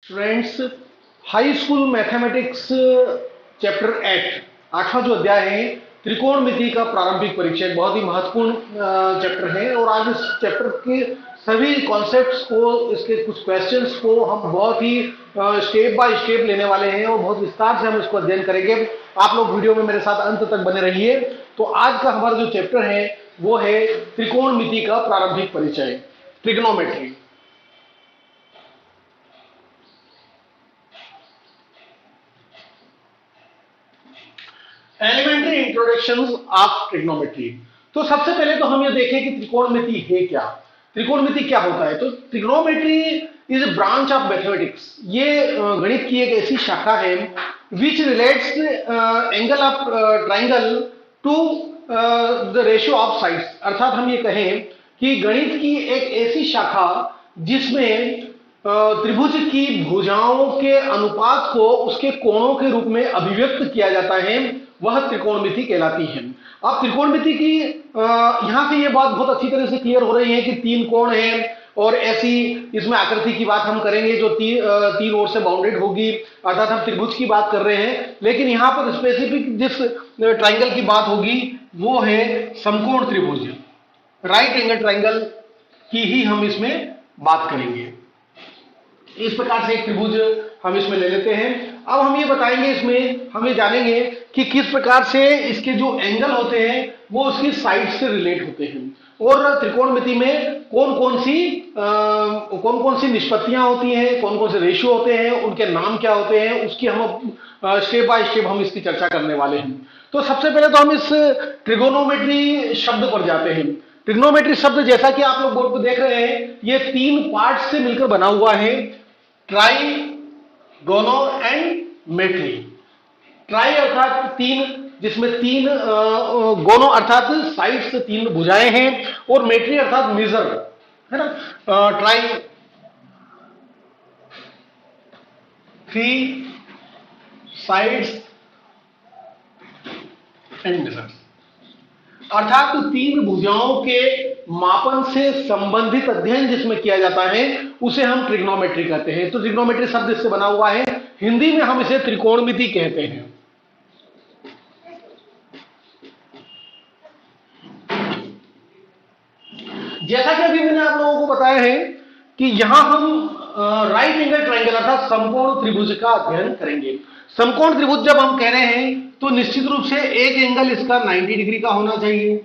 Students, high school mathematics chapter 8 आठवां जो अध्याय है त्रिकोणमिति का प्रारंभिक परिचय एक बहुत ही महत्वपूर्ण चैप्टर है। और आज इस चैप्टर के सभी कॉन्सेप्ट्स को, इसके कुछ क्वेश्चंस को हम बहुत ही स्टेप बाय स्टेप लेने वाले हैं और बहुत विस्तार से हम इसको अध्ययन करेंगे। आप लोग वीडियो में मेरे साथ अंत तक बने रहिए। तो आज का हमारा जो चैप्टर है वो है त्रिकोणमिति का प्रारंभिक परिचय, trigonometry. Elementary introductions of trigonometry. तो सबसे पहले तो हम ये देखें कि त्रिकोणमिति है क्या, त्रिकोणमिति क्या होता है। तो trigonometry is a branch of mathematics. ये गणित की एक ऐसी शाखा है which relates angle of triangle to the ratio of sides. अर्थात हम ये कहें कि गणित की एक ऐसी शाखा जिसमें त्रिभुज की भुजाओं के अनुपात को उसके कोणों के रूप में अभिव्यक्त किया जाता है, वह त्रिकोणमिति कहलाती है। अब त्रिकोणमिति की यहां से ये बात बहुत अच्छी तरह से क्लियर हो रही है कि तीन कोण हैं और ऐसी इसमें आकृति की बात हम करेंगे जो तीन ओर से बाउंडेड होगी, अर्थात हम त्रिभुज की बात कर रहे हैं। लेकिन यहां पर स्पेसिफिक जिस ट्राइंगल की बात होगी वो है समकोण त्रिभुज, राइट एंगल ट्राइंगल की ही हम इसमें बात करेंगे। इस प्रकार से एक त्रिभुज हम इसमें ले लेते हैं। अब हम ये बताएंगे, इसमें हम ये जानेंगे कि किस प्रकार से इसके जो एंगल होते हैं वो उसकी साइड से रिलेट होते हैं और त्रिकोणमिति में कौन कौन सी निष्पत्तियां होती हैं, कौन कौन से रेशियो होते हैं, उनके नाम क्या होते हैं, उसकी हम स्टेप बाय स्टेप हम इसकी चर्चा करने वाले हैं। तो सबसे पहले तो हम इस ट्रिगोनोमेट्री शब्द पर जाते हैं। ट्रिग्नोमेट्री शब्द जैसा कि आप लोग बोर्ड पर देख रहे हैं, ये तीन पार्ट से मिलकर बना हुआ है, ट्राई, गोनो एंड मेट्री। ट्राई अर्थात तीन, जिसमें तीन गोनो अर्थात साइड से तीन भुजाएं हैं, और मेट्री अर्थात मेजर है ना। Tri, three sides and measure, अर्थात तीन भुजाओं के मापन से संबंधित अध्ययन जिसमें किया जाता है उसे हम ट्रिग्नोमेट्री कहते हैं। तो ट्रिग्नोमेट्री शब्द इससे बना हुआ है, हिंदी में हम इसे त्रिकोणमिति कहते हैं। जैसा कि अभी मैंने आप लोगों को बताया है कि यहां हम राइट एंगल ट्राइंगल अर्थात समकोण त्रिभुज का अध्ययन करेंगे। समकोण त्रिभुज जब हम कह रहे हैं तो निश्चित रूप से एक एंगल इसका 90 डिग्री का होना चाहिए,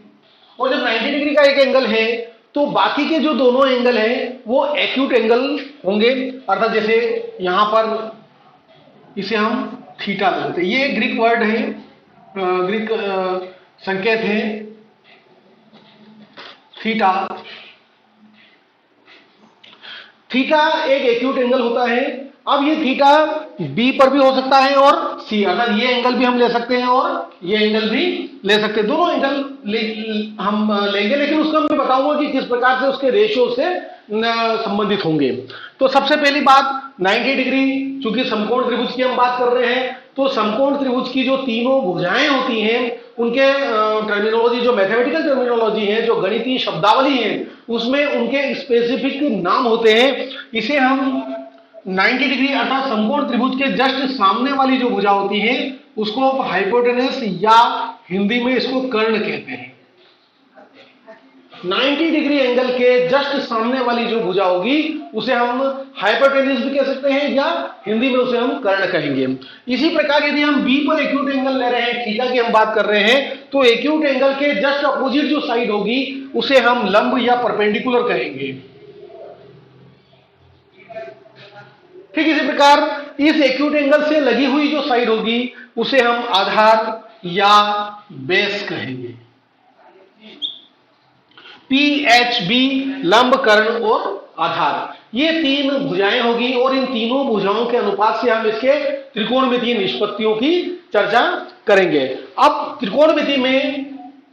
और जब 90 डिग्री का एक एंगल है तो बाकी के जो दोनों एंगल हैं वो एक्यूट एंगल होंगे। अर्थात जैसे यहां पर इसे हम थीटा बोलते हैं, ये ग्रीक वर्ड है, ग्रीक संकेत है थीटा। थीटा एक एक्यूट एंगल होता है। अब ये थीटा बी पर भी हो सकता है और सी, अर्थात ये एंगल भी हम ले सकते हैं और ये एंगल भी ले सकते हैं, दोनों एंगल हम लेंगे, लेकिन उसका मैं बताऊंगा कि किस प्रकार से उसके रेशियो से संबंधित होंगे। तो सबसे पहली बात 90 डिग्री, चूंकि समकोण त्रिभुज की हम बात कर रहे हैं तो समकोण त्रिभुज की जो तीनों भुजाएं होती हैं उनके टर्मिनोलॉजी, जो मैथमेटिकल टर्मिनोलॉजी है, जो गणितीय शब्दावली है, उसमें उनके स्पेसिफिक नाम होते हैं। इसे हम 90 डिग्री अर्थात समकोण त्रिभुज के जस्ट सामने वाली जो भुजा होती है उसको हाइपोटेनस या हिंदी में इसको कर्ण कहते हैं। 90 डिग्री एंगल के जस्ट सामने वाली जो भुजा होगी उसे हम हाइपोटेनस भी कह सकते हैं या हिंदी में उसे हम कर्ण कहेंगे। इसी प्रकार यदि हम बी पर एक्यूट एंगल ले रहे हैं, थीटा की हम बात कर रहे हैं, तो एक्यूट एंगल के जस्ट अपोजिट जो साइड होगी उसे हम लंब या परपेंडिकुलर कहेंगे। ठीक इसी प्रकार इस एक्यूट एंगल से लगी हुई जो साइड होगी उसे हम आधार या बेस कहेंगे। PHB लंब, कर्ण और आधार, ये तीन भुजाएं होगी और इन तीनों भुजाओं के अनुपात से हम इसके त्रिकोणमितीय निष्पत्तियों की चर्चा करेंगे। अब त्रिकोणमिति में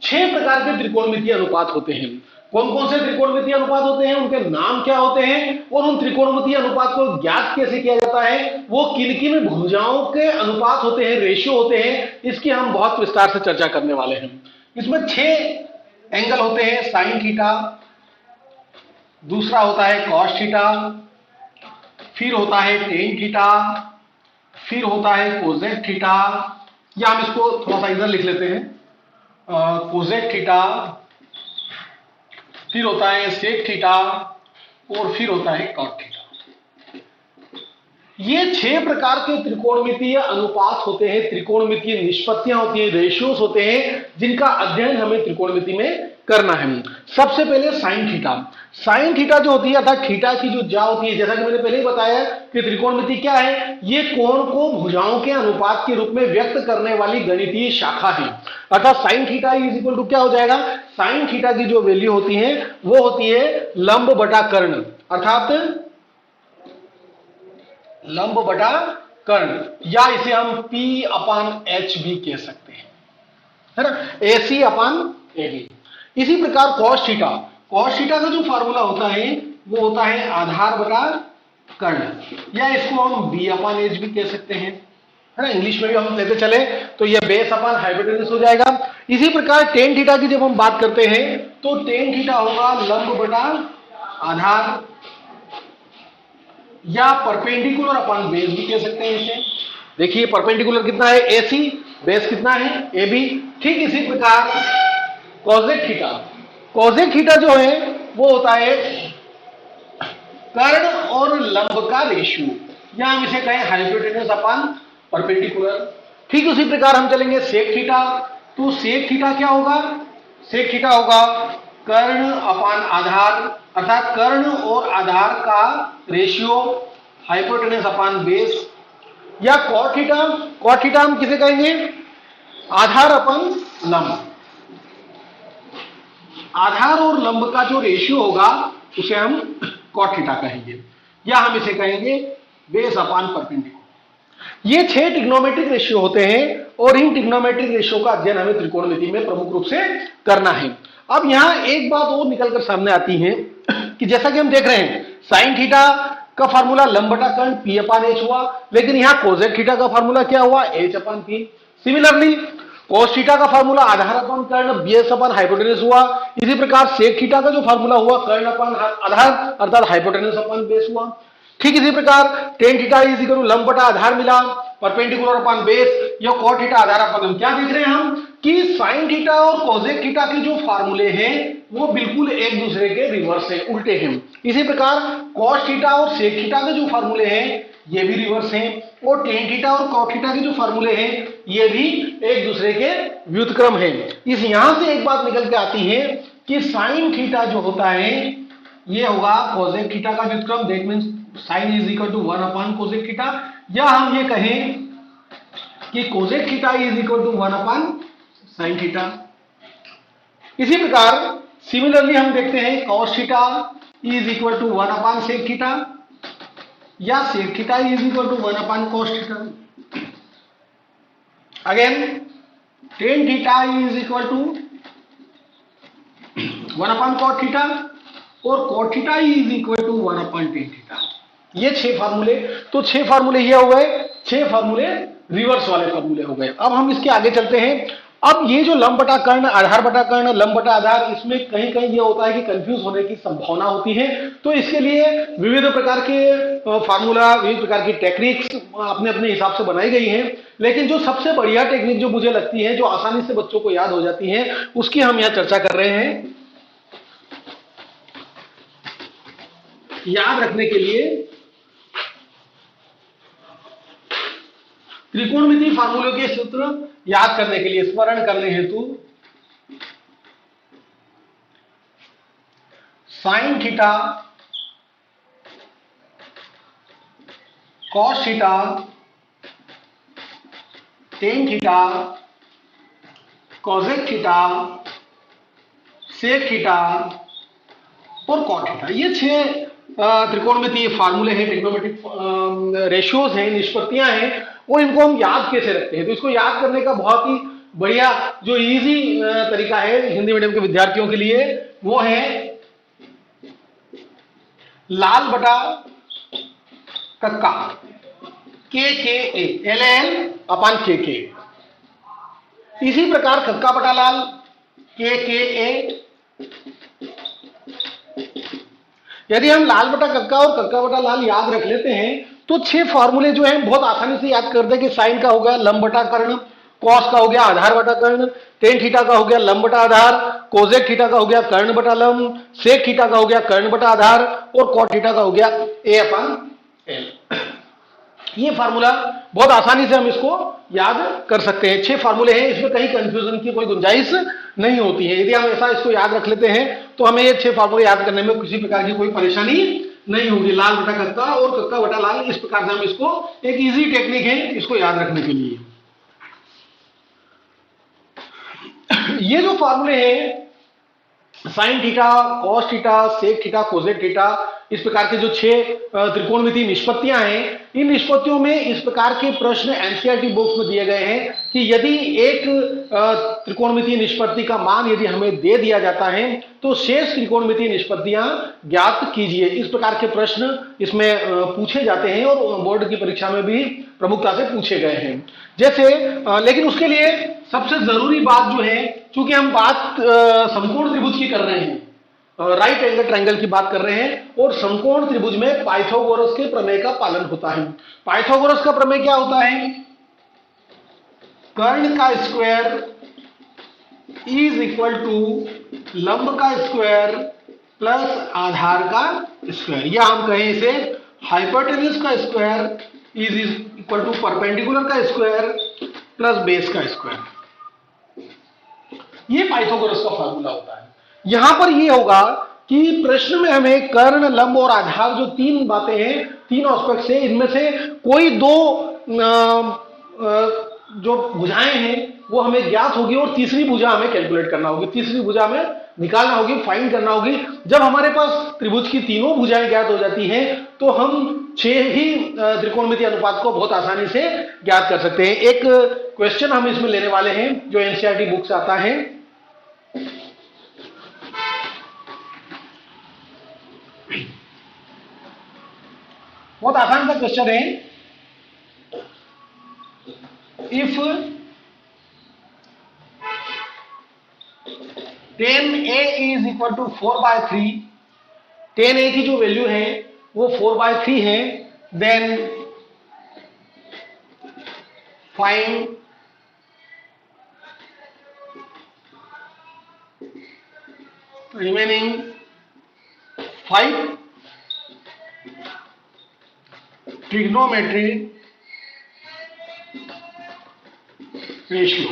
6 प्रकार के त्रिकोणमितीय अनुपात होते हैं। कौन कौन से त्रिकोणमितीय अनुपात होते हैं, उनके नाम क्या होते हैं और उन त्रिकोणमितीय अनुपात को ज्ञात कैसे किया जाता है, वो किन किन भुजाओं के अनुपात होते हैं, रेशियो होते हैं, इसकी हम बहुत विस्तार से चर्चा करने वाले हैं। इसमें 6 एंगल होते हैं, साइन थीटा, दूसरा होता है कॉस थीटा, फिर होता है टेन थीटा, फिर होता है कोजेक थीटा, या हम इसको थोड़ा सा इधर लिख लेते हैं, कोजेक थीटा, फिर होता है सेक थीटा, और फिर होता है कॉट थीटा। ये 6 प्रकार के त्रिकोणमितीय अनुपात होते हैं, त्रिकोणमितीय निष्पत्तियां होती हैं, रेशियोज होते हैं, जिनका अध्ययन हमें त्रिकोणमिति में करना है। सबसे पहले साइन थीटा। साइन थीटा जो होती है अर्थात थीटा की जो जा होती है, जैसा कि मैंने पहले ही बताया कि त्रिकोणमिति क्या है, ये कोण को भुजाओं के अनुपात के रूप में व्यक्त करने वाली गणितीय शाखा है। अर्थात sine theta is equal to क्या हो जाएगा, साइन थीटा की जो वैल्यू होती है वो होती है लंब बटा कर्ण, अर्थात लंब बटा कर्ण, या इसे हम P अपान H भी कह सकते हैं, है ना, AC अपान AD। इसी प्रकार cos थीटा, cos थीटा का जो फार्मूला होता है वो होता है आधार बटा कर्ण, या इसको हम B अपान H भी कह सकते हैं, है ना। इंग्लिश में भी हम लेते चले तो ये बेस अपान हाइपोटेनस हो जाएगा। इसी प्रकार टेन थीटा की जब हम बात करते हैं तो टेन थीटा होगा लंब बटा आधार, या परपेंडिकुलर अपॉन बेस भी कह सकते हैं इसे। देखिए परपेंडिकुलर कितना है AC, बेस कितना है AB। ठीक इसी प्रकार कोजेक थीटा, कोजेक थीटा जो है वो होता है कर्ण और लंब का रेशियो, या हम इसे कहें हाइपोटेनस अपॉन परपेंडिकुलर। ठीक उसी प्रकार हम चलेंगे सेक थीटा, तो सेक थीटा क्या होगा, सेक थीटा होगा कर्ण अपान आधार, अर्थात कर्ण और आधार का रेशियो हाइपोटेनस अपान बेस। या कॉट थीटा, कॉट थीटा हम किसे कहेंगे, आधार अपन लंब, आधार और लंब का जो रेशियो होगा उसे हम कॉट थीटा कहेंगे, या हम इसे कहेंगे बेस अपान परपेंडिकुलर। ये 6 ट्रिग्नोमेट्रिक रेशियो होते हैं और इन ट्रिग्नोमेट्रिक रेशियो का अध्ययन हमें त्रिकोणमिति में प्रमुख रूप से करना है। अब यहां एक बात और निकलकर सामने आती है कि जैसा कि हम देख रहे हैं साइन थीटा का फार्मूला लंब बटा कर्ण P अपान H हुआ, लेकिन यहां कोजेक थीटा का फार्मूला क्या हुआ, H अपान P। सिमिलरली कोस थीटा का फार्मूला आधार अपान कर्ण BS अपान हाइपोटेनस हुआ। इसी प्रकार सेक थीटा का जो फार्मूला हुआ कर्ण अपान आधार अर्थात हाइपोटेनस अपान बेस हुआ। ठीक इसी प्रकार tan theta is equal to लंब बटा आधार मिला, परपेंडिकुलर अपॉन बेस, या कॉट थीटा आधार अपॉन। क्या देख रहे हैं हम कि साइन थीटा और कोसेक थीटा के जो फार्मूले हैं वो बिल्कुल एक दूसरे के रिवर्स है, उल्टे हैं। इसी प्रकार कॉस थीटा और सेक थीटा के जो फार्मूले हैं ये भी रिवर्स हैं, और टेन थीटा और कॉट थीटा के जो फार्मूले हैं ये भी एक दूसरे के व्युत्क्रम हैं। इस यहां से एक बात निकल के आती है कि साइन थीटा जो होता है ये होगा कोसेक थीटा का व्युत्क्रम, that means sine is equal to 1 upon cosec theta, या हम ये कहें कि cosec theta is equal to 1 upon sine theta. इसी प्रकार सिमिलरली हम देखते हैं cos theta is equal to 1 upon sec theta, या sec theta is equal to 1 upon cos theta. Again tan theta is equal to 1 upon cot theta, और cot theta is equal to 1 upon tan theta. ये 6 फार्मूले, तो 6 फार्मूले ये हो गए, 6 फार्मूले रिवर्स वाले फार्मूले हो गए। अब हम इसके आगे चलते हैं। अब ये जो लंब बटा कर्ण, आधार बटा कर्ण, लंब बटा आधार, इसमें कहीं कहीं ये होता है कि कंफ्यूज होने की संभावना होती है, तो इसके लिए विविध प्रकार के फार्मूला, विविध प्रकार की टेक्निक्स अपने अपने हिसाब से बनाई गई हैं। लेकिन जो सबसे बढ़िया टेक्निक जो मुझे लगती है, जो आसानी से बच्चों को याद हो जाती है, उसकी हम यहाँ चर्चा कर रहे हैं। याद रखने के लिए त्रिकोणमिति फार्मूलों के सूत्र याद करने के लिए, स्मरण करने हेतु sine theta, cos theta, tan theta, cosec theta, sec theta और कॉट थीटा, ये 6 त्रिकोणमितीय फार्मूले हैं, ट्रिग्नोमेट्रिक रेशियोज हैं, निष्पत्तियां हैं, वो इनको हम याद कैसे रखते हैं। तो इसको याद करने का बहुत ही बढ़िया जो इजी तरीका है हिंदी मीडियम के विद्यार्थियों के लिए, वो है लाल बटा कक्का KKA, LL अपान KK। इसी प्रकार कक्का बटा लाल KKA, यदि हम लाल बटा कक्का और कक्का बटा लाल याद रख लेते हैं तो 6 फॉर्मूले जो हैं बहुत आसानी से याद कर दे कि साइन का हो गया लंब बटा कर्ण, कॉस का हो गया आधार बटा कर्ण, टेन थीटा का हो गया लंब बटा आधार, कोजेक थीटा का हो गया कर्ण बटा लंब, सेक थीटा का हो गया कर्ण बटा आधार और कॉट थीटा का हो गया ए अपन एल। ये फार्मूला बहुत आसानी से हम इसको याद कर सकते हैं। 6 फार्मूले हैं, इसमें कहीं कंफ्यूजन की कोई गुंजाइश नहीं होती है। यदि हम ऐसा इसको याद रख लेते हैं तो हमें ये 6 फार्मूले याद करने में किसी प्रकार की कोई परेशानी नहीं होगी। लाल बटा कक्का और कक्का बटा लाल, इस प्रकार से हम इसको, एक इजी टेक्निक है इसको याद रखने के लिए। ये जो फार्मूले हैं sine theta, cos theta, sec theta, cosec theta, इस प्रकार के जो 6 त्रिकोणमितीय निष्पत्तियां हैं, इन निष्पत्तियों में इस प्रकार के प्रश्न एनसीईआरटी बुक्स में दिए गए हैं कि यदि एक त्रिकोणमितीय निष्पत्ति का मान यदि हमें दे दिया जाता है तो शेष त्रिकोणमितीय निष्पत्तियां ज्ञात कीजिए। इस प्रकार के प्रश्न इसमें पूछे जाते हैं और बोर्ड की परीक्षा में भी प्रमुखता से पूछे गए हैं। जैसे लेकिन उसके लिए सबसे जरूरी बात जो है, चूंकि हम बात समकोण त्रिभुज की कर रहे हैं, राइट एंगल ट्रायंगल की बात कर रहे हैं और समकोण त्रिभुज में पाइथागोरस के प्रमेय का पालन होता है। पाइथागोरस का प्रमेय क्या होता है? कर्ण का स्क्वायर इज इक्वल टू लंब का स्क्वायर प्लस आधार का स्क्वायर, या हम कहें इसे हाइपोटेन्यूज का square is equal to perpendicular का स्क्वायर प्लस बेस का स्क्वायर। ये पाइथागोरस का फार्मूला होता है। यहां पर ये होगा कि प्रश्न में हमें कर्ण, लंब और आधार जो 3 बातें हैं, 3 एस्पेक्ट्स हैं, इनमें से कोई 2 जो भुजाएं हैं वो हमें ज्ञात होगी और तीसरी भुजा हमें कैलकुलेट करना होगी, तीसरी भुजा हमें निकालना होगी, फाइंड करना होगी। जब हमारे पास त्रिभुज की तीनों भुजाएं ज्ञात हो जाती हैं तो हम 6 ही त्रिकोणमितीय अनुपात को बहुत आसानी से ज्ञात कर सकते हैं। एक क्वेश्चन हम इसमें लेने वाले हैं जो एनसीईआरटी बुक से आता है। बहुत आसान सा क्वेश्चन है। If 10a is equal to 4/3, 10a की जो वैल्यू है वो 4/3 है, then find remaining 5 trigonometry ratio.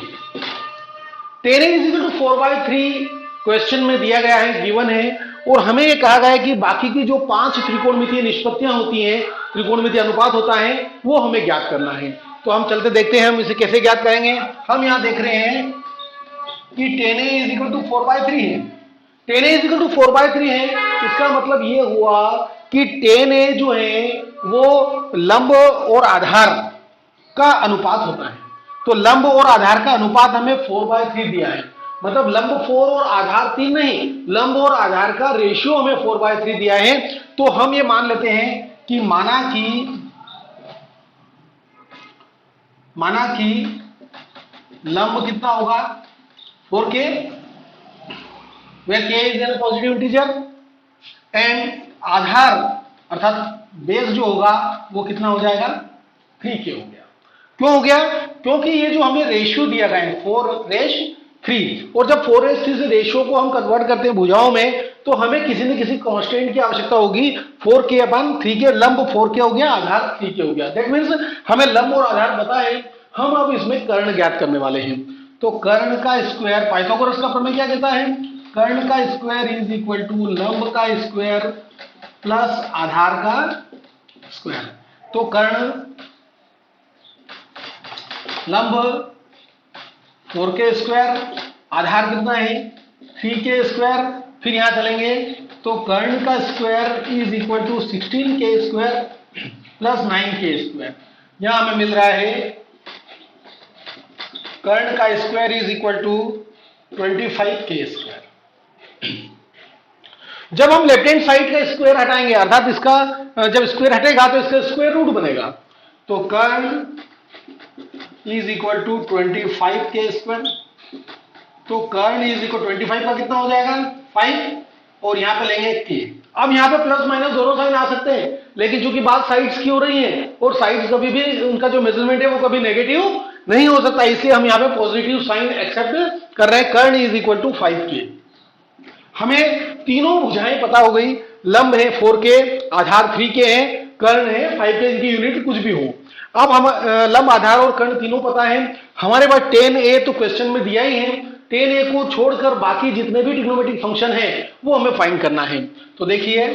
10a is equal to 4/3 question में दिया गया है, गिवन है, और हमें यह कहा गया है कि बाकी की जो 5 त्रिकोणमितीय निष्पत्तियां होती हैं, त्रिकोणमितीय अनुपात होता है, वो हमें ज्ञात करना है। तो हम चलते देखते हैं हम इसे कैसे ज्ञात करेंगे। हम यहां देख रहे हैं कि 10a इज इक्वल टू 4/3 है, 10a इज इक्वल टू 4/3 है। इसका मतलब ये हुआ कि 10a जो है वो लंब और आधार का अनुपात होता है। तो लंब और आधार का अनुपात हमें 4/3 दिया है, मतलब लंब 4 और आधार 3 नहीं, लंब और आधार का रेशियो हमें 4/3 दिया है। तो हम ये मान लेते हैं कि माना कि लंब कितना होगा 4k, where k is a positive integer, and आधार अर्थात बेस जो होगा वो कितना हो जाएगा 3k हो गया। क्यों हो गया? क्योंकि ये जो हमें रेशियो दिया गया है 4/3, और जब 4/3 से रेशियो को हम कन्वर्ट करते हैं भुजाओं में तो हमें किसी न किसी कांस्टेंट की आवश्यकता होगी। 4k/3k, लंब 4k हो गया, आधार 3k हो गया। दैट मीन्स हमें लंब और आधार पता है, हम अब इसमें कर्ण ज्ञात करने वाले हैं। तो कर्ण का स्क्वायर, पाइथागोरस का प्रमेय क्या कहता है? कर्ण का स्क्वायर इज इक्वल टू लंब का स्क्वायर प्लस आधार का स्क्वायर। तो कर्ण लंब 4k स्क्वायर, आधार कितना है 3k स्क्वायर, फिर यहां चलेंगे तो कर्ण का square is equal to 16k square plus 9k square. यहां हमें मिल रहा है कर्ण का square is equal to 25k square. जब हम लेफ्ट हैंड साइड का स्क्वायर हटाएंगे, अर्थात इसका जब स्क्वायर हटेगा तो इसका स्क्वायर रूट बनेगा। तो कर्ण is equal to 25k square. तो कर्ण इज इक्वल 25 का कितना हो जाएगा 5, और यहाँ पे लेंगे के। अब यहाँ पे प्लस माइनस दोनों साइन आ सकते हैं, लेकिन चूंकि बात साइड्स की हो रही है और साइड्स कभी भी उनका जो मेजरमेंट है वो कभी नेगेटिव नहीं हो सकता, इसलिए हम यहाँ पे पॉजिटिव साइन एक्सेप्ट कर रहे हैं। कर्ण इज इक्वल टू 5k। हमें तीनों भुजाएं पता हो गई, लंब है 4k, आधार 3k है, कर्ण है 5k, इनकी यूनिट कुछ भी हो। अब हम लंब आधार और कर्ण तीनों पता है हमारे पास। tan a तो क्वेश्चन में दिया ही है, tan a को छोड़कर बाकी जितने भी ट्रिग्नोमेट्रिक फंक्शन है वो हमें फाइंड करना है। तो देखिए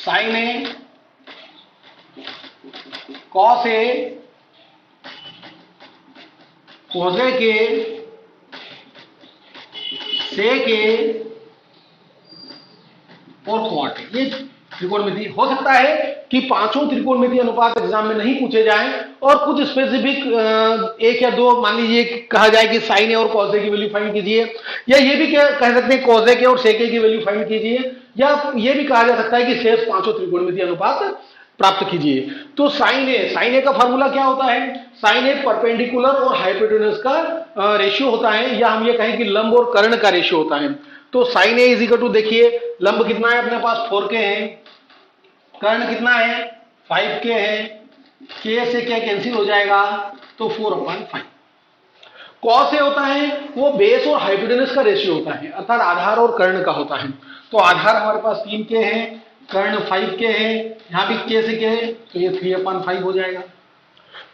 sin a, cos a, cosec a, sec a और cot a, ये त्रिकोणमिति। हो सकता है कि पांचों त्रिकोणमिति अनुपात एग्जाम में नहीं पूछे जाएं और कुछ स्पेसिफिक एक या दो मान लीजिए कहा जाए कि साइन ए और कॉस ए की वैल्यू फाइंड कीजिए, या ये भी कह सकते हैं कॉस ए के और सेक ए की वैल्यू फाइंड कीजिए, या ये भी कहा जा सकता है कि शेष पांचों त्रिकोणमिति अनुपात प्राप्त कीजिए। तो साइन ए का फॉर्मूला क्या होता है? साइन ए परपेंडिकुलर और हाइपोटेन्यूज का रेशियो होता है, या हम ये कहें कि लंब और कर्ण का रेशियो होता है। तो sine A is equal to, देखिए लंब कितना है अपने पास 4k है, कर्ण कितना है 5k है, k से k कैंसिल हो जाएगा तो 4/5। कॉस ए होता है वो बेस और हाइपोटेन्यूज का रेशियो होता है, अर्थात आधार और कर्ण का होता है। तो आधार हमारे पास 3k है, कर्ण 5k है, यहां भी k से k है तो ये 3/5 हो जाएगा।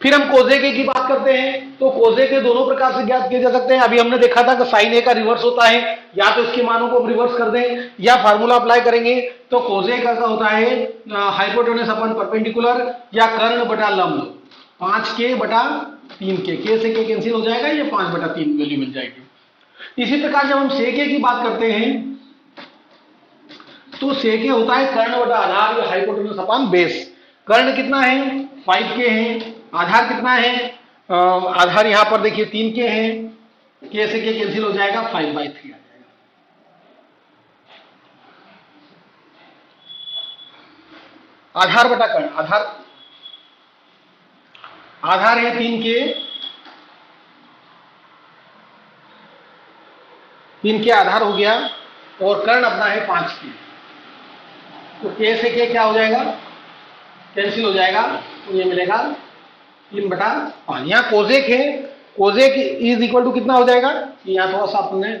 फिर हम कोसेक की बात करते हैं तो कोसेक दोनों प्रकार से ज्ञात किए जा सकते हैं। अभी हमने देखा था कि साइन ए का रिवर्स होता है, या तो इसके मानों को रिवर्स कर दें या फार्मूला अप्लाई करेंगे। तो कोसेक का होता है हाइपोटेन्यूज अपन परपेंडिकुलर या कर्ण बटा लंब 5k बटा 3k, k से k कैंसिल हो जाएगा, ये 5/3 वैल्यू मिल जाएगी। इसी प्रकार जब हम सेक की बात करते हैं तो सेक होता है कर्ण बटा आधार या हाइपोटेन्यूज अपन बेस। कर्ण कितना है 5k है, आधार कितना है आधार यहां पर देखिए 3k है, k से k कैंसिल हो जाएगा 5/3 आ जाएगा। आधार बटा कर्ण, आधार है 3k आधार हो गया और कर्ण अपना है 5k, तो k से k क्या हो जाएगा कैंसिल हो जाएगा, तो ये मिलेगा 3/5। यहाँ कोसेक है, कोसेक इज इक्वल टू कितना हो जाएगा, यहाँ थोड़ा सा अपने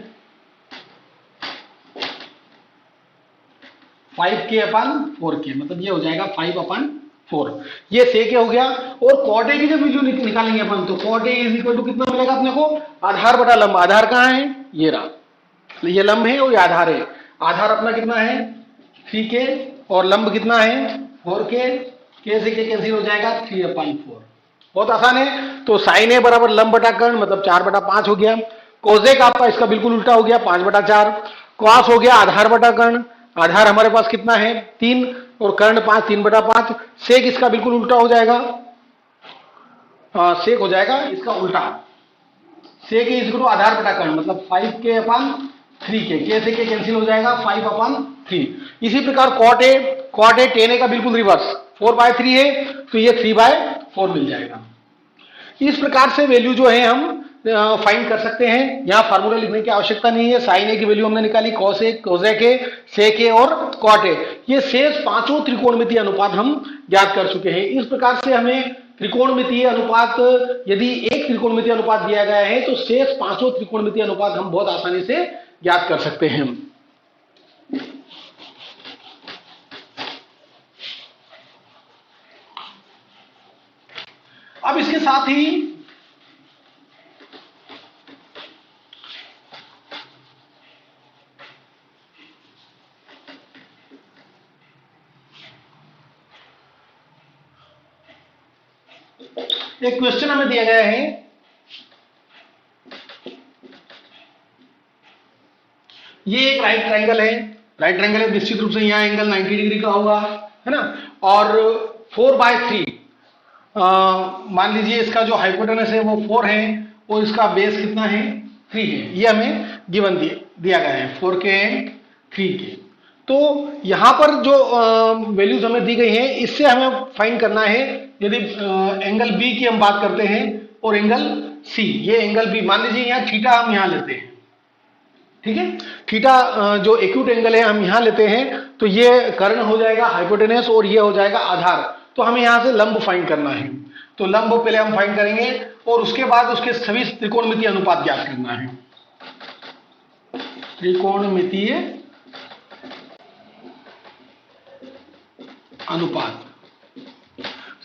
5k/4k, मतलब ये हो जाएगा 5/4। ये सेक हो गया। और कॉट ए की जब वैल्यू निकालेंगे अपन तो cot A is equal to कितना मिलेगा अपने को, आधार बटा लंब। आधार कहाँ है, ये रहा, ये लंब है और ये आधार है। आधार अपना कितना है 3k और लंब कितना है 4k, k से k कैंसिल हो जाएगा 3/4। बहुत आसान है। तो साइन ए बराबर लंब बटा कर्ण, मतलब 4/5 हो गया। कोसेक आपका इसका बिल्कुल उल्टा हो गया 5/4। कॉस हो गया आधार बटा कर्ण, आधार हमारे पास कितना है 3 और कर्ण 5, 3/5। सेक इसका बिल्कुल उल्टा हो जाएगा, सेक हो जाएगा इसका उल्टा, सेक इज इक्वल टू आधार बटा कर्ण, मतलब 5k/3k, k से k कैंसिल हो जाएगा 5/3। इसी प्रकार कॉट ए tan ए का बिल्कुल रिवर्स 4/3 है तो ये 3/4 मिल जाएगा। इस प्रकार से वैल्यू जो है हम फाइंड कर सकते हैं। यहाँ फार्मूला लिखने की आवश्यकता नहीं है। साइन ए की वैल्यू हमने निकाली, कॉस ए, कोसेक ए, सेक ए और कॉट ए, ये शेष पांचों त्रिकोणमितीय अनुपात हम ज्ञात कर चुके हैं। इस प्रकार से हमें त्रिकोणमितीय अनुपात, यदि एक त्रिकोणमितीय अनुपात दिया गया है तो शेष पांचों त्रिकोणमितीय अनुपात हम बहुत आसानी से ज्ञात कर सकते हैं। अब इसके साथ ही एक क्वेश्चन हमें दिया गया है, ये एक राइट ट्रायंगल है। राइट ट्रायंगल है, निश्चित रूप से यहाँ एंगल 90 डिग्री का होगा, है ना। और 4/3 मान लीजिए इसका जो हाइपोटेनस है वो 4 है और इसका बेस कितना है 3 है। ये हमें गिवन दिया गया है 4k है 3k। तो यहाँ पर जो वैल्यूज हमें दी गई हैं इससे हमें फाइंड करना है, यदि एंगल बी की हम बात करते हैं और एंगल सी, ये एंगल बी मान लीजिए यहाँ थीटा हम यहाँ लेते हैं, ठीक है। थीटा जो एक्यूट एंगल है हम यहां लेते हैं, तो ये कर्ण हो जाएगा हाइपोटेनस और ये हो जाएगा आधार। तो हमें यहां से लंब फाइंड करना है, तो लंब पहले हम फाइंड करेंगे और उसके बाद उसके सभी त्रिकोणमितीय अनुपात ज्ञात करना है। त्रिकोणमितीय अनुपात,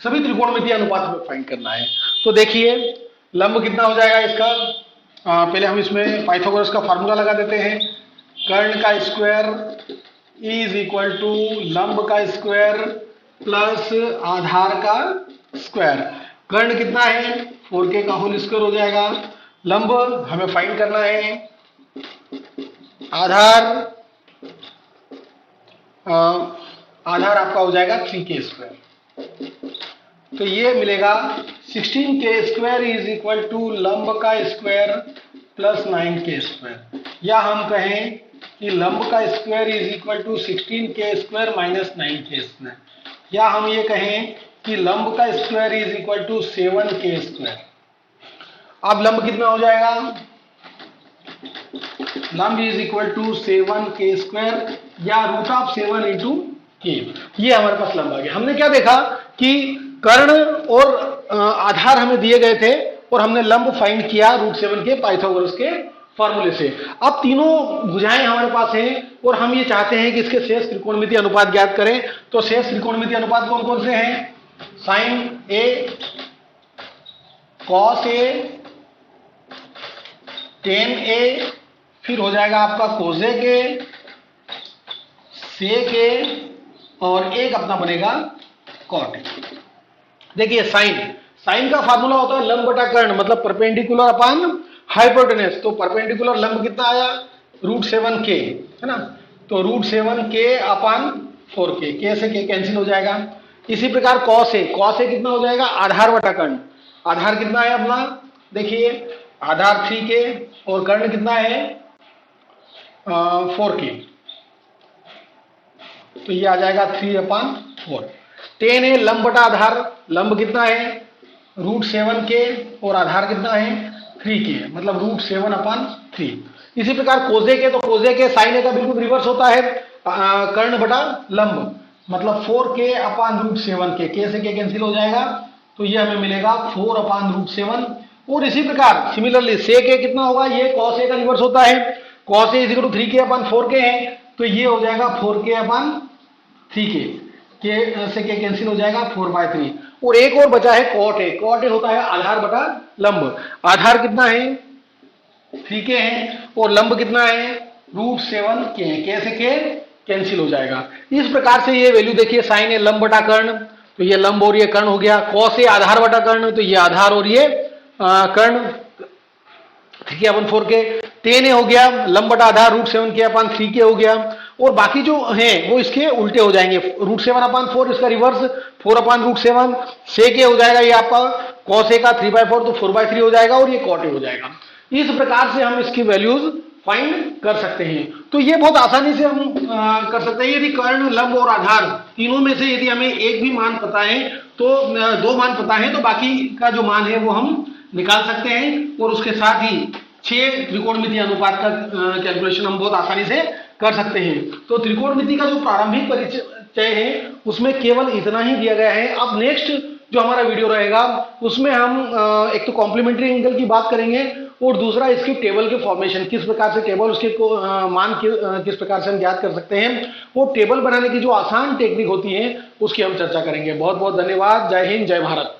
सभी त्रिकोणमितीय अनुपात हमें फाइंड करना है। तो देखिए लंब कितना हो जाएगा इसका, पहले हम इसमें पाइथागोरस का फार्मूला लगा देते हैं। कर्ण का स्क्वायर इज इक्वल टू लंब का स्क्वायर प्लस आधार का स्क्वायर। कर्ण कितना है, 4k का होल स्क्वायर हो जाएगा। लंब हमें फाइंड करना है, आधार आपका हो जाएगा 3k स्क्वायर। तो ये मिलेगा 16k square is equal to लंब का स्क्वायर प्लस 9k स्क्वायर, या हम कहें कि लंब का square is equal to 16k square minus 9k square, या हम ये कहें कि लंब का square is equal to 7k square. अब लंब कितना हो जाएगा, लंब is equal to 7k square या रूट ऑफ 7 इंटू के। ये हमारे पास लंब आ गया। हमने क्या देखा कि कर्ण और आधार हमें दिए गए थे और हमने लंब फाइंड किया रूट 7 के पाइथागोरस के फॉर्मूले से। अब तीनों भुजाएं हमारे पास हैं और हम ये चाहते हैं कि इसके शेष त्रिकोणमितीय अनुपात ज्ञात करें। तो शेष त्रिकोणमितीय अनुपात कौन कौन से हैं, sign A, cos A, ten ए, फिर हो जाएगा आपका कोसेक ए, सेक ए, और एक अपना बनेगा कॉट ए। देखिए साइन का फार्मूला होता है लंब बटा कर्ण, मतलब परपेंडिकुलर अपॉन हाइपोटेनस। तो परपेंडिकुलर लंब कितना आया, रूट 7k है ना, तो root 7k upon 4k, k से k कैंसिल हो जाएगा। इसी प्रकार कॉस ए कितना हो जाएगा, आधार बटा कर्ण। आधार कितना है अपना, देखिए आधार 3k और कर्ण कितना है 4k, तो ये आ जाएगा 3/4। 10 है लंब बटा आधार, लंब कितना है रूट 7k और आधार कितना है 3k, मतलब रूट 7/3। इसी प्रकार कोसेक है, तो कोसेक है साइन ए का बिल्कुल रिवर्स होता है, कर्ण बटा लंब, मतलब 4k upon root 7k, k से k कैंसिल हो जाएगा, तो ये हमें मिलेगा 4/√7। और इसी प्रकार सिमिलरली सेक ए कितना होगा, ये कॉस ए का रिवर्स होता है, cos A is equal to 3k upon 4k है, तो ये हो जाएगा 4k अपॉन 3k, k से k कैंसिल हो जाएगा 4/3। और एक और बचा है कॉट ए होता है आधार बटा लंब। आधार कितना है 3k है और लंब कितना है रूट 7k, k से k कैंसिल हो जाएगा। इस प्रकार से ये वैल्यू देखिए, साइन ए लंब बटा कर्ण, तो ये लंब और ये कर्ण हो गया, कॉस ए आधार बटा कर्ण, तो ये आधार और ये कर्ण 3k अपॉन 4k, 10 हो गया लंब बटा आधार रूट 7k अपॉन 3k हो गया। और बाकी जो हैं वो इसके उल्टे हो जाएंगे, रूट 7/4 इसका रिवर्स 4/√7, सेक ए हो जाएगा ये आपका कॉस ए का 3/4, तो 4/3 हो जाएगा और ये कॉट ए हो जाएगा। इस प्रकार से हम इसकी वैल्यूज फाइंड कर सकते हैं। तो ये बहुत आसानी से हम कर सकते हैं। यदि कर्ण, लंब और आधार तीनों में से यदि हमें एक भी मान पता है, तो 2 मान पता है, तो बाकी का जो मान है वो हम निकाल सकते हैं। और उसके साथ ही 6 त्रिकोणमितीय अनुपात का कैलकुलेशन हम बहुत आसानी से कर सकते हैं। तो त्रिकोणमिति का जो प्रारंभिक परिचय है उसमें केवल इतना ही दिया गया है। अब नेक्स्ट जो हमारा वीडियो रहेगा उसमें हम एक तो कॉम्प्लीमेंट्री एंगल की बात करेंगे और दूसरा इसकी टेबल के फॉर्मेशन, किस प्रकार से टेबल उसके मान किस प्रकार से हम ज्ञात कर सकते हैं, वो टेबल बनाने की जो आसान टेक्निक होती है उसकी हम चर्चा करेंगे। बहुत बहुत धन्यवाद। जय हिंद, जय भारत।